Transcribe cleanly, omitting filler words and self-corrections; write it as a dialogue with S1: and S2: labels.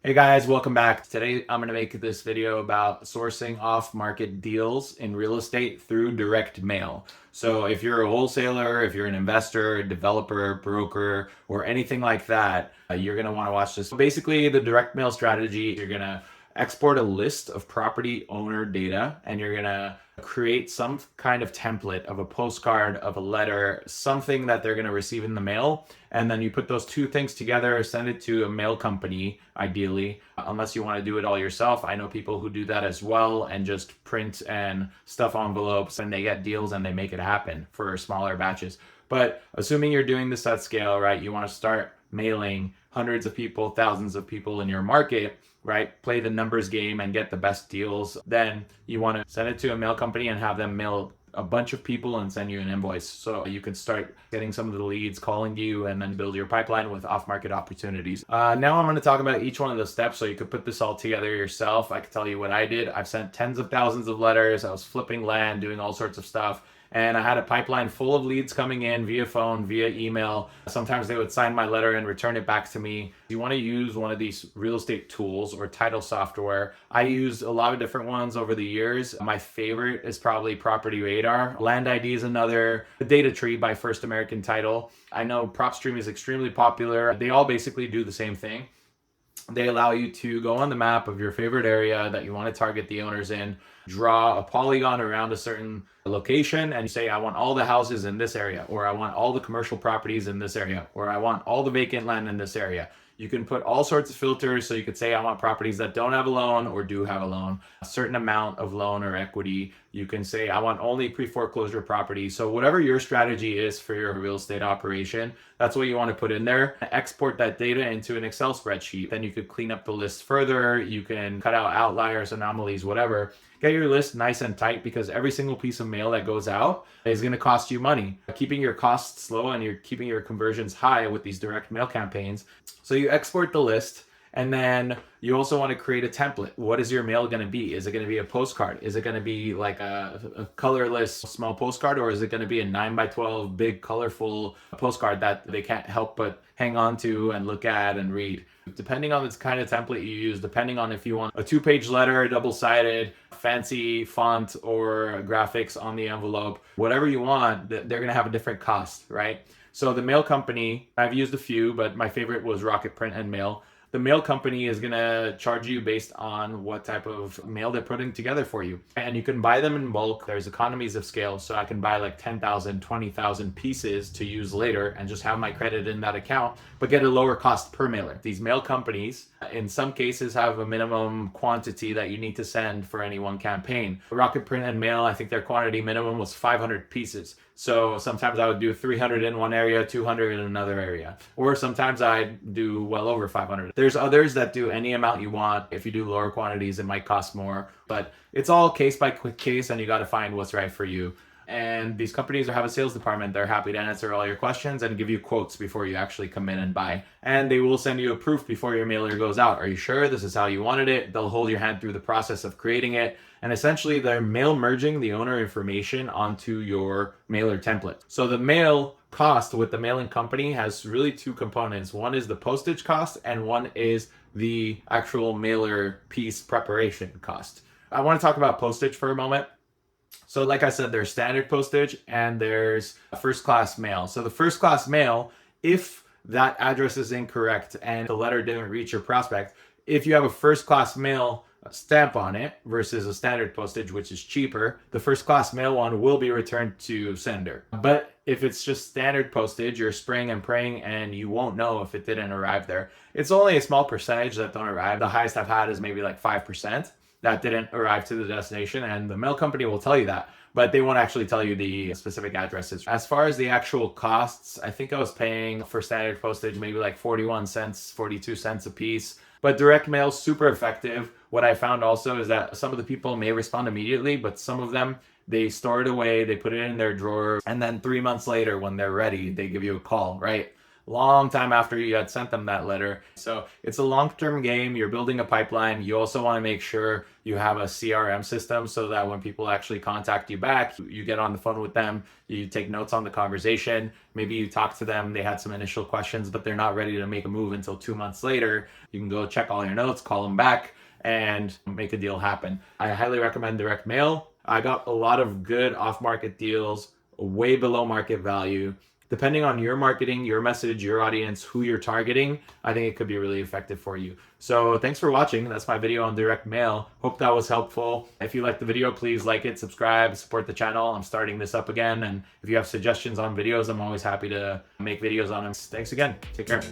S1: Hey guys, welcome back. Today I'm going to make this video about sourcing off-market deals in real estate through direct mail. So if you're a wholesaler, if you're an investor, developer, broker, or anything like that, you're going to want to watch this. So basically, the direct mail strategy, you're going to export a list of property owner data and you're going to create some kind of template of a postcard, of a letter, something that they're going to receive in the mail. And then you put those two things together, send it to a mail company, ideally, unless you want to do it all yourself. I know people who do that as well and just print and stuff envelopes and they get deals and they make it happen for smaller batches. But assuming you're doing this at scale, right, you want to start mailing hundreds of people, thousands of people in your market, right? Play the numbers game and get the best deals. Then you want to send it to a mail company and have them mail a bunch of people and send you an invoice. So you can start getting some of the leads calling you and then build your pipeline with off-market opportunities. Now I'm going to talk about each one of the steps so you could put this all together yourself. I can tell you what I did. I've sent tens of thousands of letters. I was flipping land, doing all sorts of stuff. And I had a pipeline full of leads coming in via phone, via email. Sometimes they would sign my letter and return it back to me. You want to use one of these real estate tools or title software. I used a lot of different ones over the years. My favorite is probably Property Radar. Land ID is another. Data Tree by First American Title. I know PropStream is extremely popular. They all basically do the same thing. They allow you to go on the map of your favorite area that you want to target the owners in, draw a polygon around a certain location, and you say, I want all the houses in this area, or I want all the commercial properties in this area, or I want all the vacant land in this area. You can put all sorts of filters. So you could say, I want properties that don't have a loan or do have a loan, a certain amount of loan or equity. You can say, I want only pre-foreclosure properties. So whatever your strategy is for your real estate operation, that's what you want to put in there. Export that data into an Excel spreadsheet. Then you could clean up the list further. You can cut out outliers, anomalies, whatever. Get your list nice and tight because every single piece of mail that goes out is going to cost you money. Keeping your costs low and you're keeping your conversions high with these direct mail campaigns. So you export the list and then you also want to create a template. What is your mail going to be? Is it going to be a postcard? Is it going to be like a colorless small postcard, or is it going to be a 9x12 big colorful postcard that they can't help but hang on to and look at and read? Depending on the kind of template you use, depending on if you want a 2-page letter, double-sided, fancy font or graphics on the envelope, whatever you want, they're going to have a different cost, right? So the mail company, I've used a few, but my favorite was Rocket Print and Mail. The mail company is going to charge you based on what type of mail they're putting together for you. And you can buy them in bulk. There's economies of scale. So I can buy like 10,000, 20,000 pieces to use later and just have my credit in that account, but get a lower cost per mailer. These mail companies, in some cases, have a minimum quantity that you need to send for any one campaign. Rocket Print and Mail, I think their quantity minimum was 500 pieces. So sometimes I would do 300 in one area, 200 in another area. Or sometimes I'd do well over 500. There's others that do any amount you want. If you do lower quantities, it might cost more. But it's all case by case and you got to find what's right for you. And these companies have a sales department. They're happy to answer all your questions and give you quotes before you actually come in and buy. And they will send you a proof before your mailer goes out. Are you sure this is how you wanted it? They'll hold your hand through the process of creating it. And essentially, they're mail merging the owner information onto your mailer template. So the mail cost with the mailing company has really two components. One is the postage cost, and one is the actual mailer piece preparation cost. I want to talk about postage for a moment. So like I said, there's standard postage and there's first class mail. So the first class mail, if that address is incorrect and the letter didn't reach your prospect, if you have a first class mail stamp on it versus a standard postage, which is cheaper, the first class mail one will be returned to sender. But if it's just standard postage, you're spraying and praying and you won't know if it didn't arrive there. It's only a small percentage that don't arrive. The highest I've had is maybe like 5% that didn't arrive to the destination, and the mail company will tell you that, but they won't actually tell you the specific addresses. As far as the actual costs, I think I was paying for standard postage maybe like 41 cents, 42 cents a piece. But direct mail is super effective. What I found also is that some of the people may respond immediately, but some of them, they store it away, they put it in their drawer, and then 3 months later when they're ready, they give you a call, right? long time after you had sent them that letter. So it's a long-term game. You're building a pipeline. You also want to make sure you have a CRM system so that when people actually contact you back, you get on the phone with them, you take notes on the conversation. Maybe you talk to them, they had some initial questions, but they're not ready to make a move until 2 months later. You can go check all your notes, call them back, and make a deal happen. I highly recommend direct mail. I got a lot of good off-market deals way below market value. Depending on your marketing, your message, your audience, who you're targeting, I think it could be really effective for you. So thanks for watching. That's my video on direct mail. Hope that was helpful. If you liked the video, please like it, subscribe, support the channel. I'm starting this up again. And if you have suggestions on videos, I'm always happy to make videos on them. Thanks again. Take care.